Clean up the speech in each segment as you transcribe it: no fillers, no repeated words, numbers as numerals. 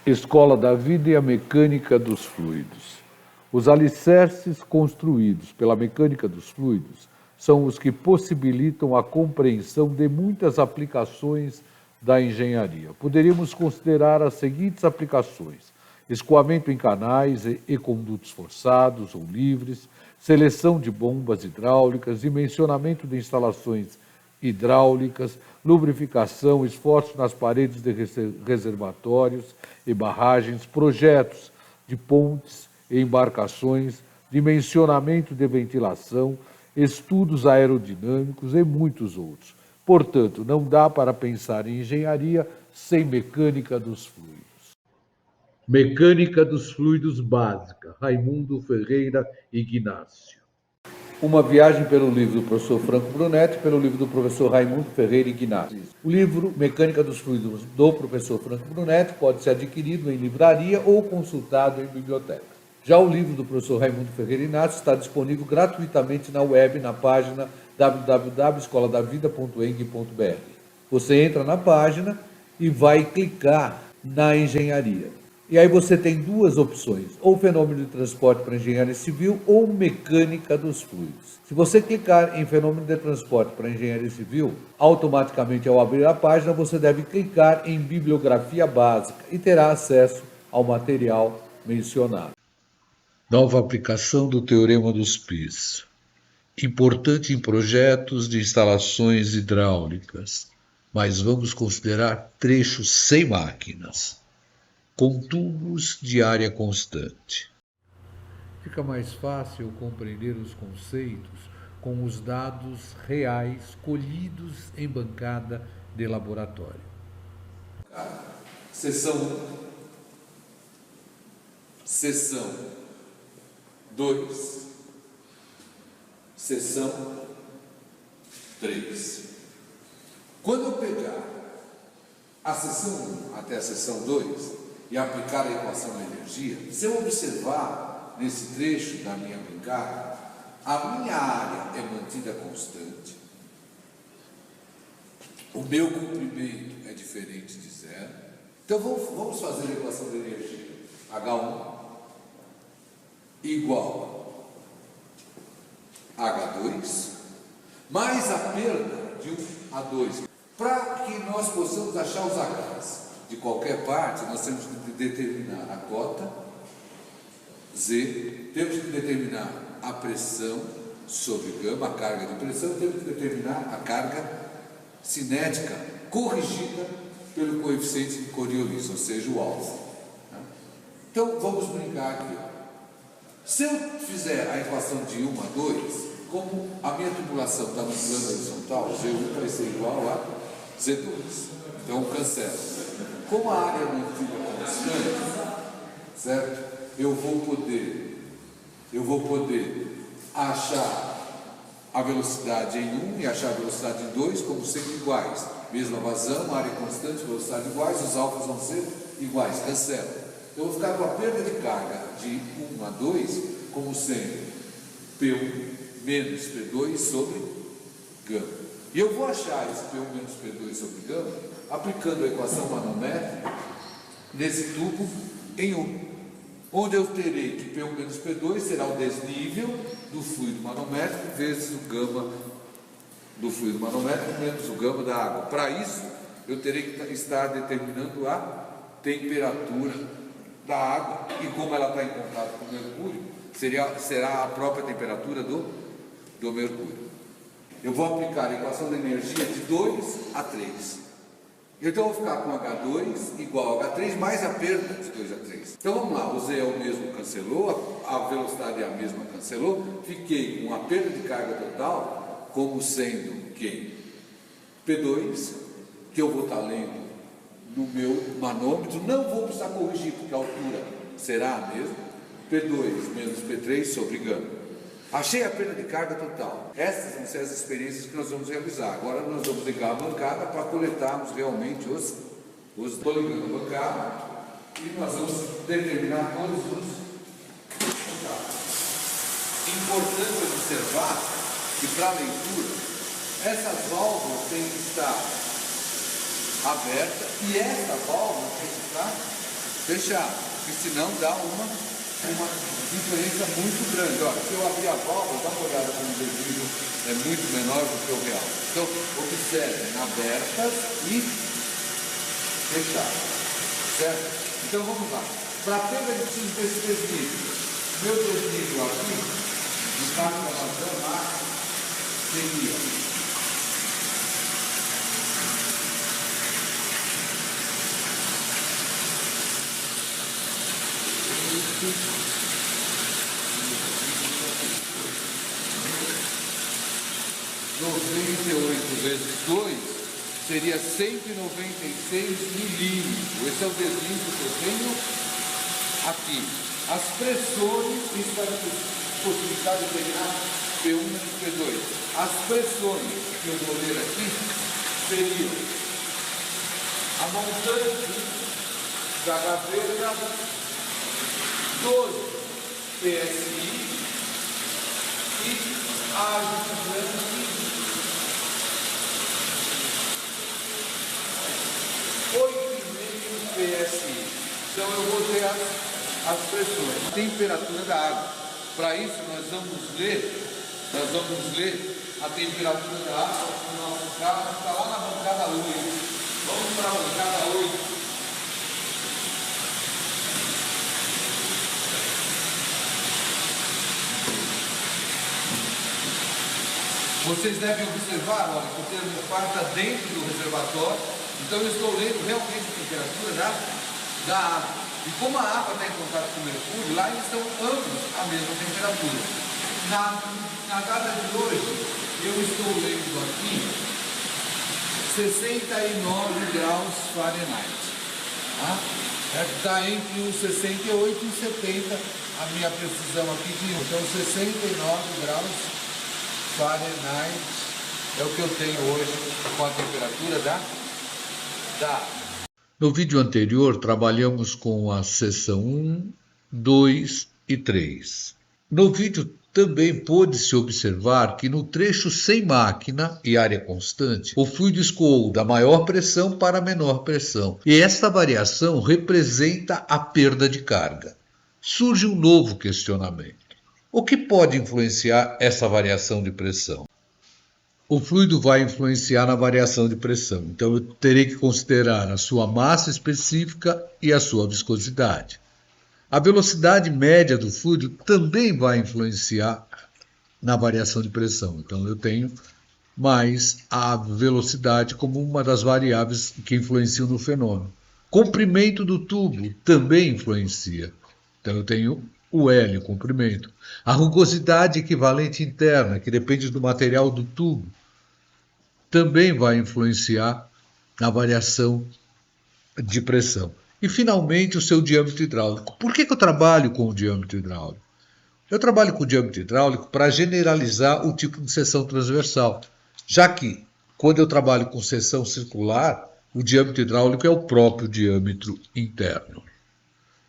Escola da Vida e a Mecânica dos Fluidos. Os alicerces construídos pela mecânica dos fluidos são os que possibilitam a compreensão de muitas aplicações da engenharia. Poderíamos considerar as seguintes aplicações: escoamento em canais e condutos forçados ou livres, seleção de bombas hidráulicas, dimensionamento de instalações hidráulicas, lubrificação, esforço nas paredes de reservatórios e barragens, projetos de pontes e embarcações, dimensionamento de ventilação, estudos aerodinâmicos e muitos outros. Portanto, não dá para pensar em engenharia sem mecânica dos fluidos. Mecânica dos fluidos básica, Raimundo Ferreira Ignácio. Uma viagem pelo livro do professor Franco Brunetti e pelo livro do professor Raimundo Ferreira Ignácio. O livro Mecânica dos Fluidos do professor Franco Brunetti pode ser adquirido em livraria ou consultado em biblioteca. Já o livro do professor Raimundo Ferreira Ignácio está disponível gratuitamente na web, na página www.escoladavida.eng.br. Você entra na página e vai clicar na engenharia. E aí você tem duas opções, ou fenômeno de transporte para engenharia civil ou mecânica dos fluidos. Se você clicar em fenômeno de transporte para engenharia civil, automaticamente ao abrir a página você deve clicar em bibliografia básica e terá acesso ao material mencionado. Nova aplicação do Teorema dos Pis. Importante em projetos de instalações hidráulicas, mas vamos considerar trechos sem máquinas, com tubos de área constante. Fica mais fácil compreender os conceitos com os dados reais colhidos em bancada de laboratório. Seção 1, seção 2, seção 3. Quando eu pegar a seção 1 até a seção 2 e aplicar a equação da energia, se eu observar nesse trecho da minha bancada, a minha área é mantida constante, o meu comprimento é diferente de zero. Então vamos fazer a equação da energia. H1 igual a H2 mais a perda de 1 a 2. Para que nós possamos achar os Hs de qualquer parte, nós temos que determinar a cota Z, temos que determinar a pressão sobre gama, a carga de pressão, temos que determinar a carga cinética corrigida pelo coeficiente de Coriolis, ou seja, o alfa. Então, vamos brincar aqui. Se eu fizer a equação de 1 a 2, como a minha tubulação está no plano horizontal, Z1 vai ser igual a Z2. Então, cancelo. Como a área é mantida constante, certo? Eu vou poder achar a velocidade em 1 e achar a velocidade em 2 como sendo iguais. Mesma vazão, área constante, velocidade iguais, os alfas vão ser iguais, cancelo. Eu vou ficar com a perda de carga de 1 a 2 como sendo P1 menos P2 sobre gama. E eu vou achar esse P1 menos P2 sobre gama aplicando a equação manométrica nesse tubo em 1, onde eu terei que P1 menos P2 será o desnível do fluido manométrico vezes o gama do fluido manométrico menos o gama da água. Para isso, eu terei que estar determinando a temperatura da água, e como ela está em contato com o mercúrio, será a própria temperatura do mercúrio. Eu vou aplicar a equação da energia de 2 a 3. Então eu vou ficar com H2 igual a H3 mais a perda de 2 a 3. Então vamos lá, o Z é o mesmo, cancelou, a velocidade é a mesma, cancelou. Fiquei com a perda de carga total como sendo quem? P2, que eu vou estar lendo no meu manômetro, não vou precisar corrigir, porque a altura será a mesma, P2 menos P3 sobre gama. Achei a perda de carga total. Essas vão ser as experiências que nós vamos realizar. Agora nós vamos ligar a bancada para coletarmos realmente os estou ligando a bancada e nós vamos determinar todos os resultados. Importante observar que para a leitura, essas válvulas têm que estar abertas e essa válvula tem que estar fechar, porque senão dá uma diferença muito grande. Olha, se eu abrir a válvula, dá uma olhada como o dedinho é muito menor do que o real. Então, observem, abertas e fechadas, certo? Então, vamos lá. Para ter, eu preciso desse desnível. Meu desnível aqui, no caso da vazão, seria vezes 2 seria 196 milímetros. Esse é o desnível que eu tenho aqui. As pressões, isso vai possibilitar determinar P1 menos P2. As pressões que eu vou ler aqui seriam a montante da gaveta 12 PSI e a ajustante 8,5 PSI. Então eu vou ter as pressões. A temperatura da água. Para isso nós vamos ler a temperatura da água no nosso carro, está lá na bancada 8. Vamos para a bancada 8. Vocês devem observar, olha, que o termofar está dentro do reservatório, então eu estou lendo realmente a temperatura da água. E como a água está em contato com o mercúrio, lá eles estão ambos a mesma temperatura. Na data de hoje, eu estou lendo aqui 69 graus Fahrenheit. Está entre os 68 e 70, a minha precisão aqui de então 69 graus Fahrenheit é o que eu tenho hoje com a temperatura da. No vídeo anterior, trabalhamos com a seção 1, 2 e 3. No vídeo também pôde-se observar que no trecho sem máquina e área constante, o fluido escoou da maior pressão para a menor pressão. E esta variação representa a perda de carga. Surge um novo questionamento. O que pode influenciar essa variação de pressão? O fluido vai influenciar na variação de pressão, então eu terei que considerar a sua massa específica e a sua viscosidade. A velocidade média do fluido também vai influenciar na variação de pressão, então eu tenho mais a velocidade como uma das variáveis que influenciam no fenômeno. Comprimento do tubo também influencia, então eu tenho o L, o comprimento. A rugosidade equivalente interna, que depende do material do tubo, também vai influenciar na variação de pressão. E, finalmente, o seu diâmetro hidráulico. Por que eu trabalho com o diâmetro hidráulico? Eu trabalho com o diâmetro hidráulico para generalizar o tipo de seção transversal, já que, quando eu trabalho com seção circular, o diâmetro hidráulico é o próprio diâmetro interno.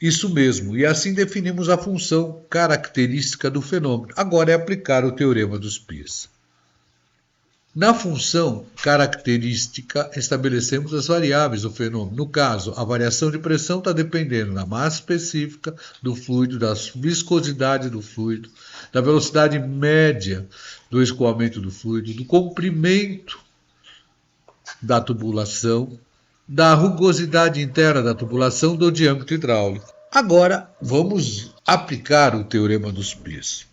Isso mesmo, e assim definimos a função característica do fenômeno. Agora é aplicar o teorema dos πs. Na função característica, estabelecemos as variáveis do fenômeno. No caso, a variação de pressão está dependendo da massa específica do fluido, da viscosidade do fluido, da velocidade média do escoamento do fluido, do comprimento da tubulação, da rugosidade interna da tubulação, do diâmetro hidráulico. Agora, vamos aplicar o teorema dos πs.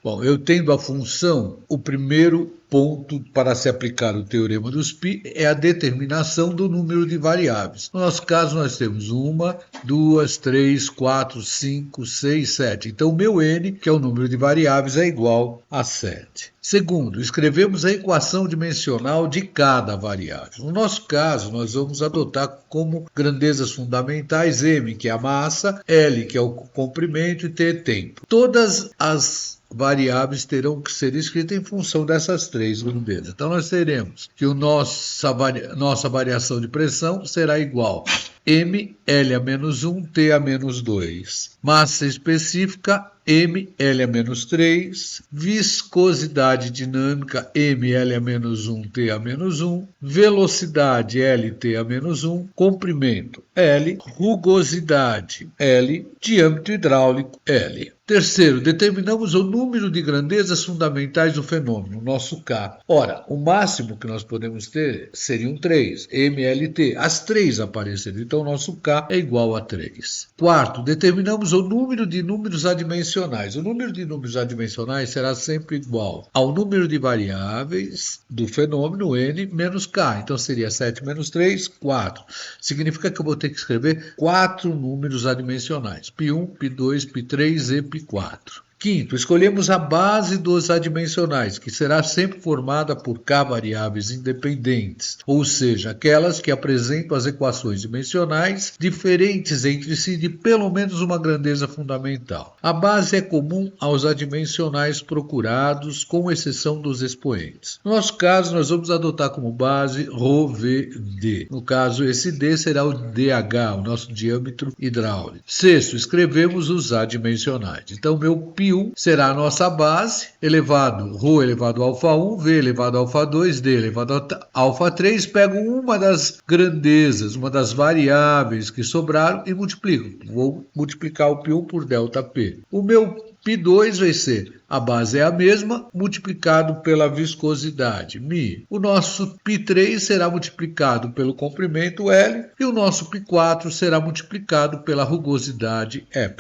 Bom, eu tendo a função, o primeiro ponto para se aplicar o teorema dos π é a determinação do número de variáveis. No nosso caso, nós temos 1, 2, 3, 4, 5, 6, 7. Então, o meu n, que é o número de variáveis, é igual a 7. Segundo, escrevemos a equação dimensional de cada variável. No nosso caso, nós vamos adotar como grandezas fundamentais m, que é a massa, L, que é o comprimento, e T, tempo. Todas as variáveis terão que ser escritas em função dessas três grandezas. Então, nós teremos que nossa variação de pressão será igual M, L a menos 1, T a menos 2. Massa específica, M, L a menos 3. Viscosidade dinâmica, M, L a menos 1, T a menos 1. Velocidade, L, T a menos 1. Comprimento, L. Rugosidade, L. Diâmetro hidráulico, L. Terceiro, determinamos o número de grandezas fundamentais do fenômeno, o nosso K. Ora, o máximo que nós podemos ter seriam 3, MLT. As 3 apareceram, então o nosso K é igual a 3. Quarto, determinamos o número de números adimensionais. O número de números adimensionais será sempre igual ao número de variáveis do fenômeno N menos K. Então seria 7 menos 3, 4. Significa que eu vou ter que escrever 4 números adimensionais. Π1, Π2, Π3 e Π4. Quinto, escolhemos a base dos adimensionais, que será sempre formada por K variáveis independentes, ou seja, aquelas que apresentam as equações dimensionais diferentes entre si de pelo menos uma grandeza fundamental. A base é comum aos adimensionais procurados, com exceção dos expoentes. No nosso caso, nós vamos adotar como base ρVd. No caso, esse D será o DH, o nosso diâmetro hidráulico. Sexto, escrevemos os adimensionais. Então, meu π será a nossa base, elevado ρ elevado a alfa 1, V elevado a alfa 2, D elevado a alfa 3, pego uma das grandezas, uma das variáveis que sobraram e multiplico. Vou multiplicar o π1 por ΔP. O meu π2 vai ser, a base é a mesma, multiplicado pela viscosidade, μ. O nosso π3 será multiplicado pelo comprimento L e o nosso π4 será multiplicado pela rugosidade ε.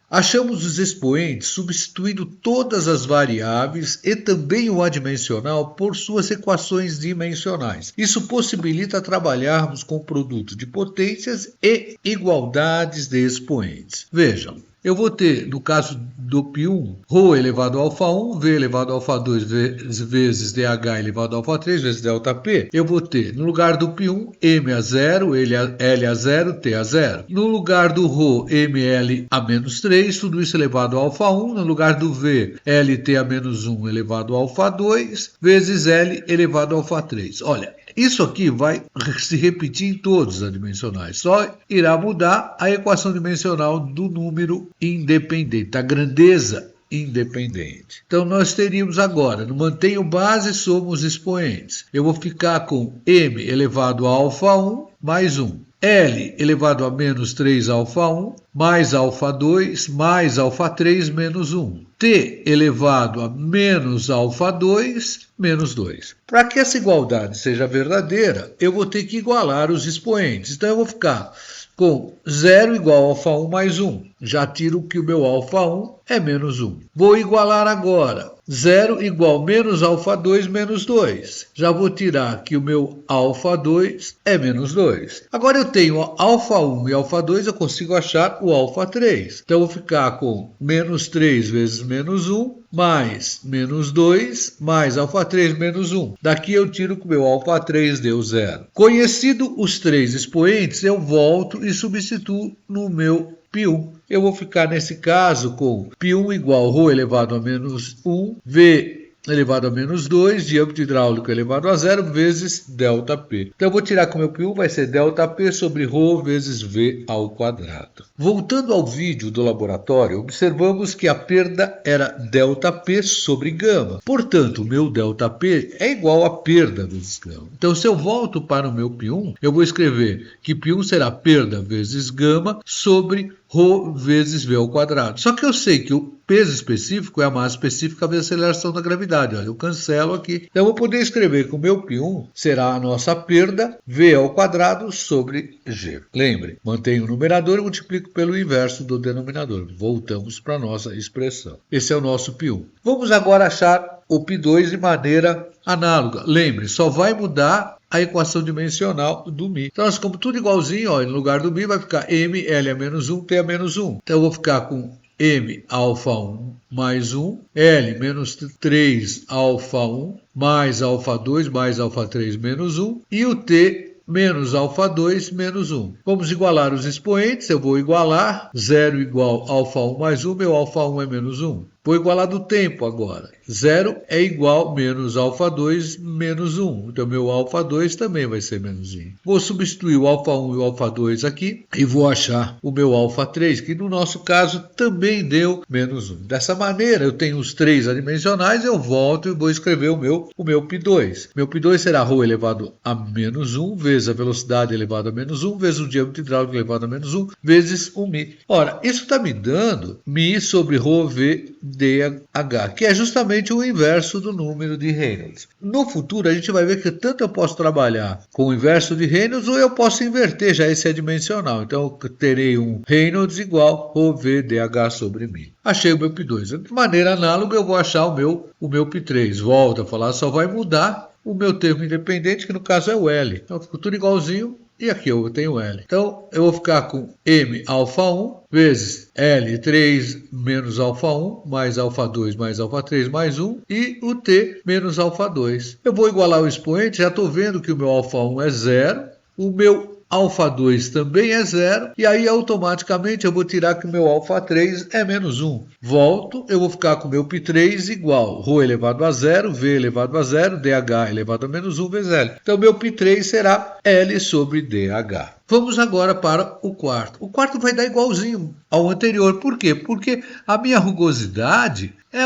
Achamos os expoentes substituindo todas as variáveis e também o adimensional por suas equações dimensionais. Isso possibilita trabalharmos com produtos de potências e igualdades de expoentes. Vejam. Eu vou ter, no caso do π1, ρ elevado a alfa 1, V elevado a alfa 2 vezes DH elevado a alfa 3 vezes ΔP. Eu vou ter, no lugar do π1, M a 0, L a 0, T a 0. No lugar do ρ, ML a menos 3, tudo isso elevado a alfa 1. No lugar do V, LT a menos 1 elevado a alfa 2 vezes L elevado a alfa 3. Olha, isso aqui vai se repetir em todos os adimensionais, só irá mudar a equação dimensional do número independente, da grandeza independente. Então nós teríamos agora, no mantenho base, somos expoentes. Eu vou ficar com M elevado a alfa 1 mais 1. L elevado a menos 3 alfa 1, mais alfa 2, mais alfa 3, menos 1. T elevado a menos alfa 2, menos 2. Para que essa igualdade seja verdadeira, eu vou ter que igualar os expoentes. Então eu vou ficar com 0 igual a alfa 1 mais 1. Já tiro que o meu alfa 1 é menos 1. Vou igualar agora. 0 igual menos alfa 2 menos 2. Já vou tirar que o meu alfa 2 é menos 2. Agora eu tenho alfa 1 e alfa 2, eu consigo achar o alfa 3. Então eu vou ficar com menos 3 vezes menos 1, mais menos 2, mais alfa 3 menos 1. Daqui eu tiro que o meu alfa 3 deu 0. Conhecido os 3 expoentes, eu volto e substituo no meu π1. Eu vou ficar nesse caso com π1 igual ρ elevado a menos 1, V elevado a menos 2, diâmetro hidráulico elevado a 0 vezes ΔP. Então eu vou tirar que o meu π1 vai ser ΔP sobre ρ vezes V ao quadrado. Voltando ao vídeo do laboratório, observamos que a perda era ΔP sobre gama. Portanto, o meu ΔP é igual a perda vezes gama. Então, se eu volto para o meu π1, eu vou escrever que π1 será perda vezes gama sobre ρ vezes V ao quadrado. Só que eu sei que o peso específico é a massa específica vezes a aceleração da gravidade. Olha, eu cancelo aqui. Então, eu vou poder escrever que o meu π1 será a nossa perda V ao quadrado sobre G. Lembre, mantenho o numerador e multiplico pelo inverso do denominador. Voltamos para a nossa expressão. Esse é o nosso π1. Vamos agora achar o π2 de maneira análoga. Lembre, só vai mudar a equação dimensional do μ. Então, nós ficamos tudo igualzinho. Ó, no lugar do μ vai ficar M, L a menos 1, T a menos 1. Então, eu vou ficar com M alfa 1 mais 1, L menos 3 alfa 1, mais alfa 2, mais alfa 3 menos 1, e o T menos alfa 2 menos 1. Vamos igualar os expoentes. Eu vou igualar 0 igual alfa 1 mais 1, meu alfa 1 é menos 1. Vou igualar do tempo agora. 0 é igual menos alfa 2 menos 1. Então, meu alfa 2 também vai ser menos 1. Vou substituir o alfa 1 e o alfa 2 aqui e vou achar o meu alfa 3, que no nosso caso também deu menos 1. Dessa maneira, eu tenho os 3 adimensionais, eu volto e vou escrever o meu π2. Meu π2 será ρ elevado a menos 1 vezes a velocidade elevada a menos 1 vezes o diâmetro hidráulico elevado a menos 1 vezes o μ. Ora, isso está me dando μ sobre ρv dH, que é justamente o inverso do número de Reynolds. No futuro, a gente vai ver que tanto eu posso trabalhar com o inverso de Reynolds ou eu posso inverter, já esse é dimensional. Então, eu terei um Reynolds igual ρv dH sobre μ. Achei o meu π2. De maneira análoga, eu vou achar o meu π3. Volto a falar, só vai mudar o meu termo independente, que no caso é o L. Então, ficou tudo igualzinho. E aqui eu tenho L. Então, eu vou ficar com M alfa 1 vezes L3 menos alfa 1 mais alfa 2 mais alfa 3 mais 1 e o T menos alfa 2. Eu vou igualar o expoente, já estou vendo que o meu alfa 1 é 0, o meu alfa 2 também é 0, e aí automaticamente eu vou tirar que o meu alfa 3 é menos 1. Volto, eu vou ficar com o meu π3 igual ρ elevado a 0, v elevado a 0, dH elevado a menos 1 vezes L. Então, meu π3 será L sobre dH. Vamos agora para o quarto. O quarto vai dar igualzinho ao anterior. Por quê? Porque a minha rugosidade é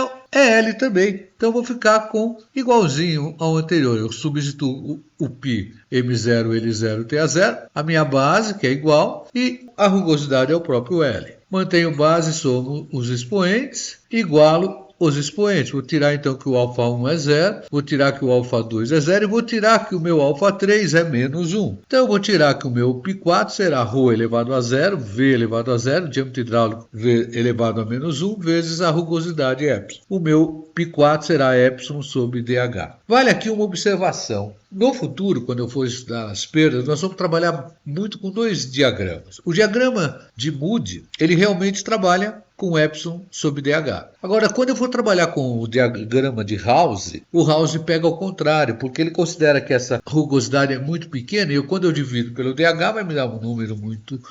L também. Então, eu vou ficar com igualzinho ao anterior. Eu substituo o π, M0, L0, TA0, a minha base, que é igual, e a rugosidade é o próprio L. Mantenho base, somo os expoentes, igualo os expoentes. Vou tirar então que o alfa 1 é 0, vou tirar que o alfa 2 é 0 e vou tirar que o meu alfa 3 é menos 1. Então eu vou tirar que o meu π4 será ρ elevado a 0, v elevado a 0, diâmetro hidráulico v elevado a menos 1 vezes a rugosidade ε. O meu π4 será ε sobre dH. Vale aqui uma observação. No futuro, quando eu for estudar as perdas, nós vamos trabalhar muito com dois diagramas. O diagrama de Moody, ele realmente trabalha com ε sobre dH. Agora, quando eu for trabalhar com o diagrama de House, o House pega ao contrário, porque ele considera que essa rugosidade é muito pequena e quando eu divido pelo dH vai me dar um número muito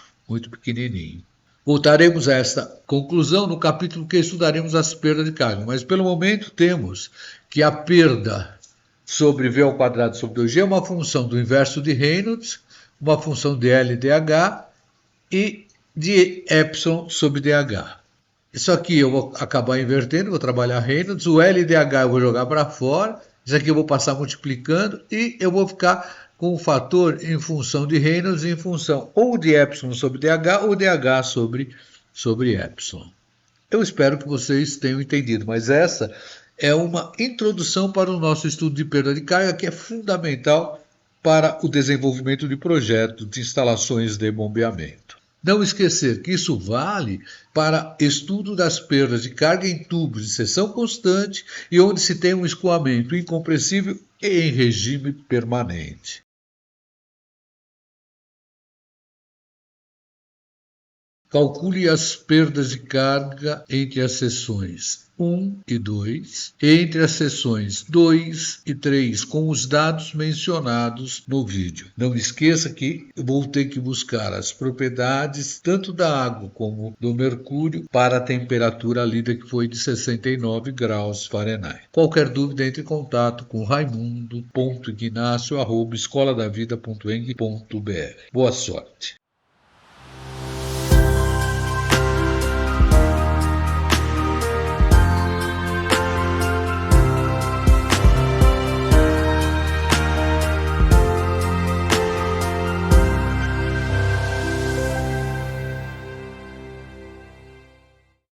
pequenininho. Voltaremos a esta conclusão no capítulo que estudaremos as perdas de carga, mas pelo momento temos que a perda sobre V ao quadrado sobre 2G é uma função do inverso de Reynolds, uma função de LDH e de ε sobre dH. Isso aqui eu vou acabar invertendo, vou trabalhar Reynolds, o LDH eu vou jogar para fora, isso aqui eu vou passar multiplicando e eu vou ficar com o fator em função de Reynolds em função ou de ε sobre dH ou dH sobre ε. Eu espero que vocês tenham entendido, mas essa é uma introdução para o nosso estudo de perda de carga que é fundamental para o desenvolvimento de projetos de instalações de bombeamento. Não esquecer que isso vale para estudo das perdas de carga em tubos de seção constante e onde se tem um escoamento incompressível e em regime permanente. Calcule as perdas de carga entre as seções 1 e 2, entre as seções 2 e 3, com os dados mencionados no vídeo. Não esqueça que eu vou ter que buscar as propriedades tanto da água como do mercúrio para a temperatura lida que foi de 69 graus Fahrenheit. Qualquer dúvida, entre em contato com raimundo.ignacio@escoladavida.eng.br. Boa sorte!